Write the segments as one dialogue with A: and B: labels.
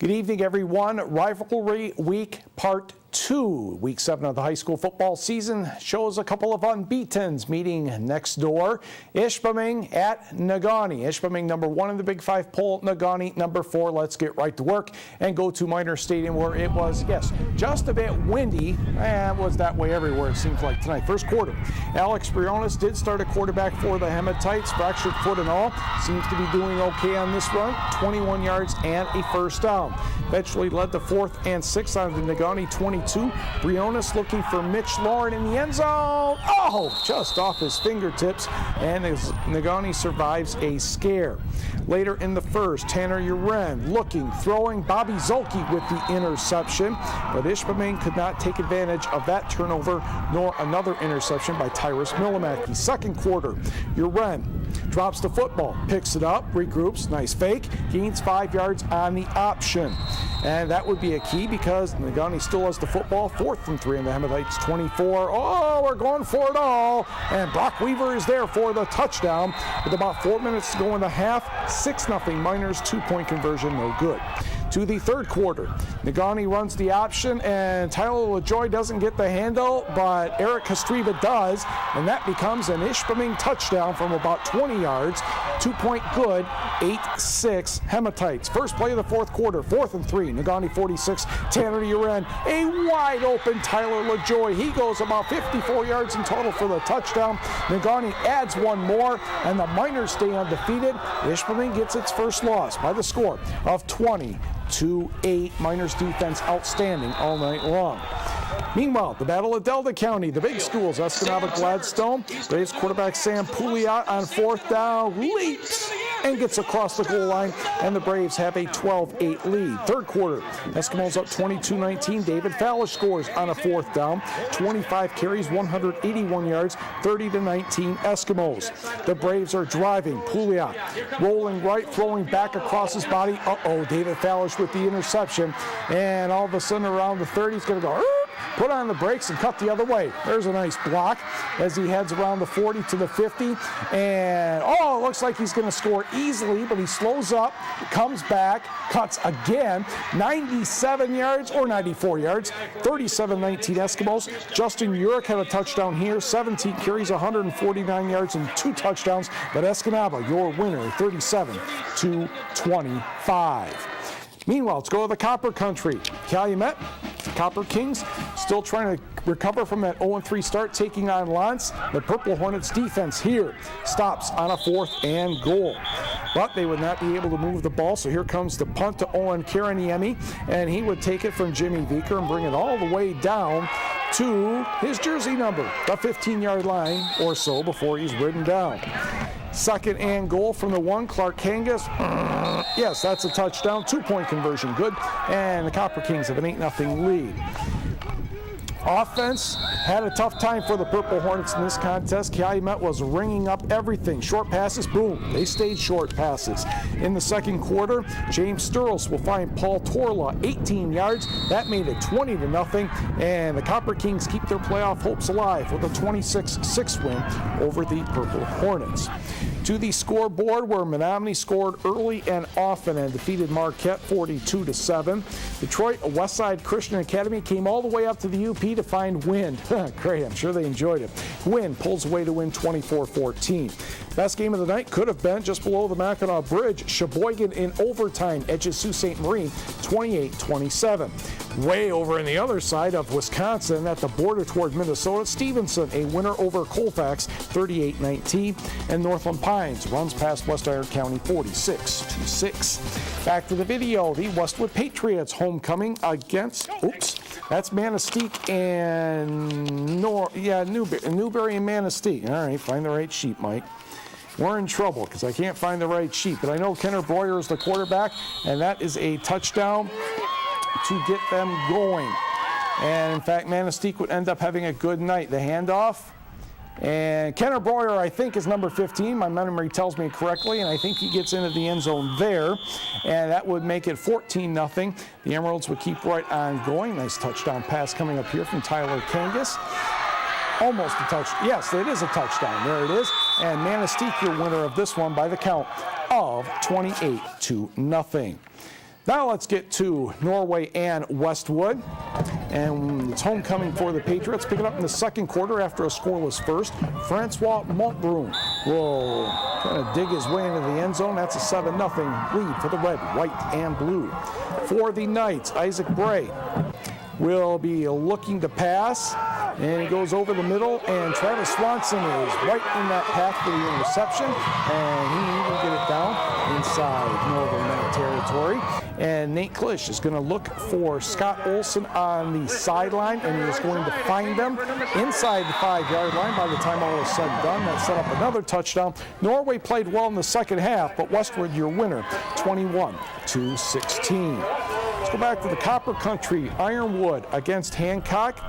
A: Good evening, everyone. Rivalry Week Part 2. Week 7 of the high school football season shows a couple of unbeatens meeting next door. Ishpeming at Negaunee. Ishpeming number 1 in the Big 5 poll. Negaunee number 4. Let's get right to work and go to Minor Stadium where it was, yes, just a bit windy. It was that way everywhere it seems like tonight. First quarter, Alex Briones did start a quarterback for the Hematites, fractured foot and all. Seems to be doing okay on this run. 21 yards and a first down. Eventually led to 4th and 6 on the Negaunee 22. Briones looking for Mitch Lauren in the end zone. Oh, just off his fingertips, and as Negaunee survives a scare. Later in the first, Tanner Uren looking, throwing, Bobby Zolke with the interception, but Ishpeming could not take advantage of that turnover, nor another interception by Tyrus Millimaki. Second quarter, Uren drops the football, picks it up, regroups, nice fake, gains 5 yards on the option. And that would be a key because Negaunee still has the football. 4th and 3 in the Hematites 24. Oh, we're going for it all. And Brock Weaver is there for the touchdown with about 4 minutes to go in the half. 6-0 Miners, 2-point conversion, no good. To the third quarter, Negaunee runs the option, and Tyler LaJoy doesn't get the handle, but Eric Castriva does, and that becomes an Ishpeming touchdown from about 20 yards. 2-point good, 8-6 Hematites. First play of the fourth quarter, 4th and 3, Negaunee 46, Tanner Uren, a wide open Tyler LaJoy. He goes about 54 yards in total for the touchdown. Negaunee adds one more, and the Miners stay undefeated. Ishpeming gets its first loss by the score of 20-8. Miners defense outstanding all night long. Meanwhile, the battle of Delta County, the big schools, Escanaba Gladstone. Braves quarterback Sam Pouliot on 4th down leaps and gets across the goal line, and the Braves have a 12-8 lead. Third quarter, Eskimos up 22-19. David Fallish scores on a 4th down. 25 carries, 181 yards, 30-19 Eskimos. The Braves are driving. Pouliot rolling right, throwing back across his body. David Fallish with the interception, and all of a sudden around the 30, he's going to go put on the brakes and cut the other way. There's a nice block as he heads around the 40 to the 50. And, it looks like he's going to score easily, but he slows up, comes back, cuts again. 97 yards or 94 yards, 37-19 Eskimos. Justin Urich had a touchdown here, 17 carries, 149 yards, and 2 touchdowns. But Escanaba, your winner, 37-25. Meanwhile, let's go to the Copper Country. Calumet, Copper Kings, still trying to recover from that 0-3 start, taking on Lance. The Purple Hornets defense here stops on a 4th and goal. But they would not be able to move the ball, so here comes the punt to Owen Karaniemi, and he would take it from Jimmy Vicker and bring it all the way down to his jersey number, the 15-yard line or so before he's ridden down. Second and goal from the 1, Clark Kangas. Yes, that's a touchdown. 2-point conversion, good. And the Copper Kings have an 8-0 lead. Offense had a tough time for the Purple Hornets in this contest. Calumet was ringing up everything. Short passes, boom. They stayed short passes. In the second quarter, James Sturles will find Paul Torla 18 yards. That made it 20-0. And the Copper Kings keep their playoff hopes alive with a 26-6 win over the Purple Hornets. To the scoreboard, where Menominee scored early and often and defeated Marquette 42-7. Detroit Westside Christian Academy came all the way up to the UP to find Wind. Great, I'm sure they enjoyed it. Wind pulls away to win 24-14. Best game of the night could have been just below the Mackinac Bridge. Sheboygan in overtime edges Sault Ste. Marie 28-27. Way over on the other side of Wisconsin at the border toward Minnesota, Stevenson a winner over Colfax 38-19, and Northland Pines runs past West Iron County 46-6. Back to the video, the Westwood Patriots homecoming against, that's Manistee and Newberry and Manistee. All right, find the right sheet, Mike. We're in trouble because I can't find the right sheet, but I know Kenner Breuer is the quarterback, and that is a touchdown to get them going. And in fact, Manistee would end up having a good night. The handoff, and Kenner Breuer, I think, is number 15. My memory tells me correctly, and I think he gets into the end zone there, and that would make it 14-0. The Emeralds would keep right on going. Nice touchdown pass coming up here from Tyler Kangas. Almost a touchdown. Yes, it is a touchdown. There it is. And Manistee, your winner of this one by the count of 28-0. Now let's get to Norway and Westwood. And it's homecoming for the Patriots. Pick it up in the second quarter after a scoreless first. Francois Montbrun will kind of dig his way into the end zone. That's a 7-0 lead for the red, white, and blue. For the Knights, Isaac Bray will be looking to pass. And he goes over the middle, and Travis Swanson is right in that path for the interception, and he will get it down inside Northern Knight territory. And Nate Klisch is going to look for Scott Olson on the sideline, and he is going to find them inside the 5-yard line by the time all is said and done. That set up another touchdown. Norway played well in the second half, but Westwood, your winner, 21-16. Let's go back to the Copper Country. Ironwood against Hancock.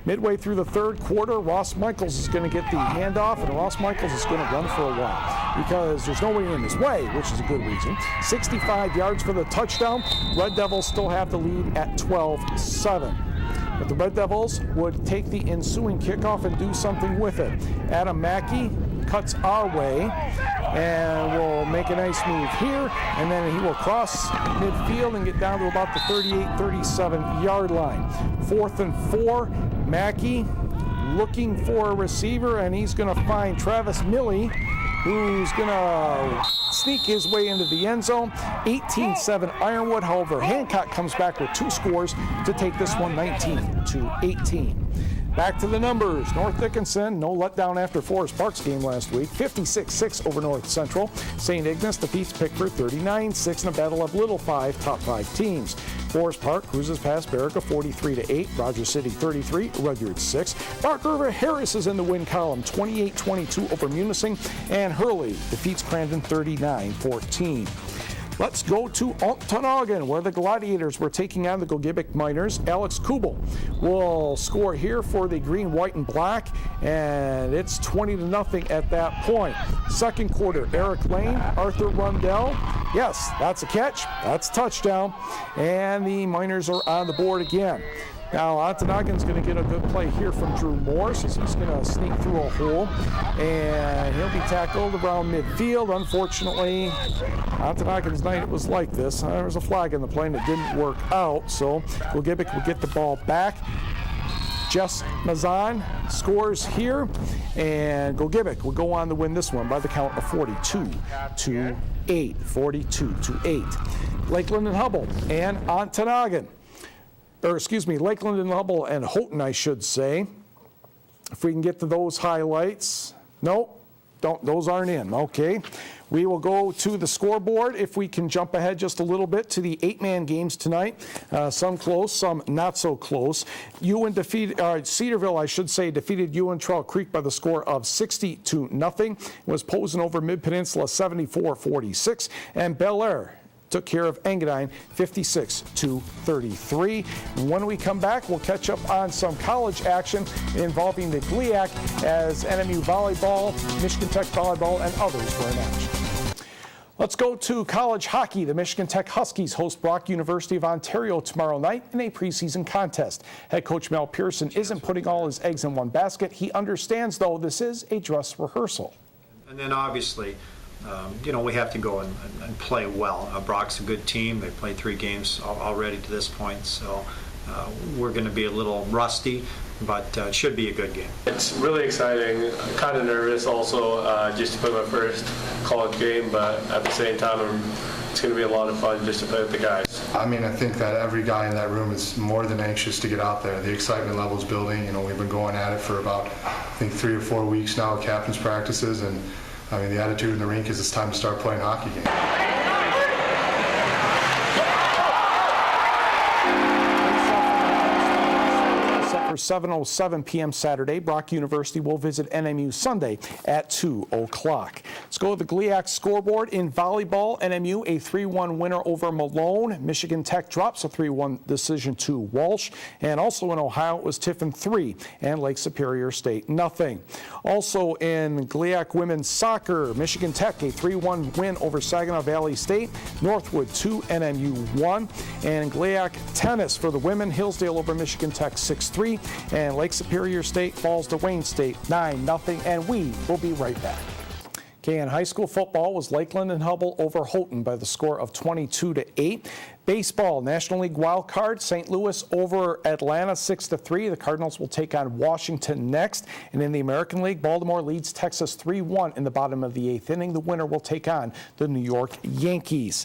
A: Midway through the third quarter, Ross Michaels is going to get the handoff, and Ross Michaels is going to run for a while because there's nobody in his way, which is a good reason. 65 yards for the touchdown. Red Devils still have the lead at 12-7. But the Red Devils would take the ensuing kickoff and do something with it. Adam Mackey cuts our way and will make a nice move here, and then he will cross midfield and get down to about the 38-37 yard line. 4th and 4, Mackey looking for a receiver, and he's going to find Travis Milley, who's going to sneak his way into the end zone. 18-7 Ironwood. However, Hancock comes back with 2 scores to take this one 19-18. Back to the numbers. North Dickinson, no letdown after Forest Park's game last week. 56-6 over North Central. St. Ignace defeats Pickford 39-6 in a battle of Little 5 top 5 teams. Forest Park cruises past Baraga 43-8. Rogers City 33, Rudyard 6. Park River Harris is in the win column 28-22 over Munising. And Hurley defeats Crandon 39-14. Let's go to Ontonagon, where the Gladiators were taking on the Gogebic Miners. Alex Kubel will score here for the green, white, and black, and it's 20-0 at that point. Second quarter, Eric Lane, Arthur Rundell. Yes, that's a catch. That's a touchdown. And the Miners are on the board again. Now, Ontonagon's going to get a good play here from Drew Morse as he's going to sneak through a hole, and he'll be tackled around midfield. Unfortunately, Ontonagon's night it was like this. There was a flag in the play and it didn't work out, so Gogebic will get the ball back. Jess Mazan scores here, and Gogebic will go on to win this one by the count of 42-8. 42-8. Lakeland and Hubble and Ontonagon. Lakeland and Hubble and Houghton, I should say. If we can get to those highlights. Nope, those aren't in. Okay. We will go to the scoreboard if we can jump ahead just a little bit to the 8-man games tonight. Some close, some not so close. Cedarville, defeated Ewen-Trout Creek by the score of 60-0. Was Posen over Mid-Peninsula 74-46. And Bel Air took care of Engadine 56-33. When we come back, we'll catch up on some college action involving the GLIAC as NMU volleyball, Michigan Tech volleyball, and others were in action. Let's go to college hockey. The Michigan Tech Huskies host Brock University of Ontario tomorrow night in a preseason contest. Head coach Mel Pearson isn't putting all his eggs in one basket. He understands, though, this is a dress rehearsal.
B: And then obviously, we have to go and play well. Brock's a good team. They've played 3 games already to this point, so we're going to be a little rusty, but it should be a good game.
C: It's really exciting. I'm kind of nervous also just to play my first college game, but at the same time, it's going to be a lot of fun just to play with the guys.
D: I think that every guy in that room is more than anxious to get out there. The excitement level is building. We've been going at it for about, 3 or 4 weeks now at captain's practices, and the attitude in the rink is it's time to start playing hockey again.
A: Set for 7:07 p.m. Saturday, Brock University will visit NMU Sunday at 2 o'clock. Let's go to the GLIAC scoreboard. In volleyball, NMU a 3-1 winner over Malone. Michigan Tech drops a 3-1 decision to Walsh. And also in Ohio, it was Tiffin 3 and Lake Superior State 0. Also in GLIAC women's soccer, Michigan Tech a 3-1 win over Saginaw Valley State. Northwood 2, NMU 1. And GLIAC tennis for the women, Hillsdale over Michigan Tech 6-3. And Lake Superior State falls to Wayne State 9-0. And we will be right back. Okay, in high school football was Lakeland and Hubble over Houghton by the score of 22-8. Baseball, National League wild card, St. Louis over Atlanta 6-3. The Cardinals will take on Washington next. And in the American League, Baltimore leads Texas 3-1 in the bottom of the 8th inning. The winner will take on the New York Yankees.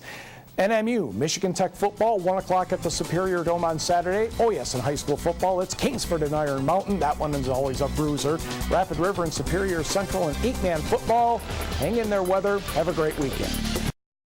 A: NMU, Michigan Tech football, 1 o'clock at the Superior Dome on Saturday. Oh yes, in high school football, it's Kingsford and Iron Mountain. That one is always a bruiser. Rapid River and Superior Central and 8-man football. Hang in there, weather. Have a great weekend.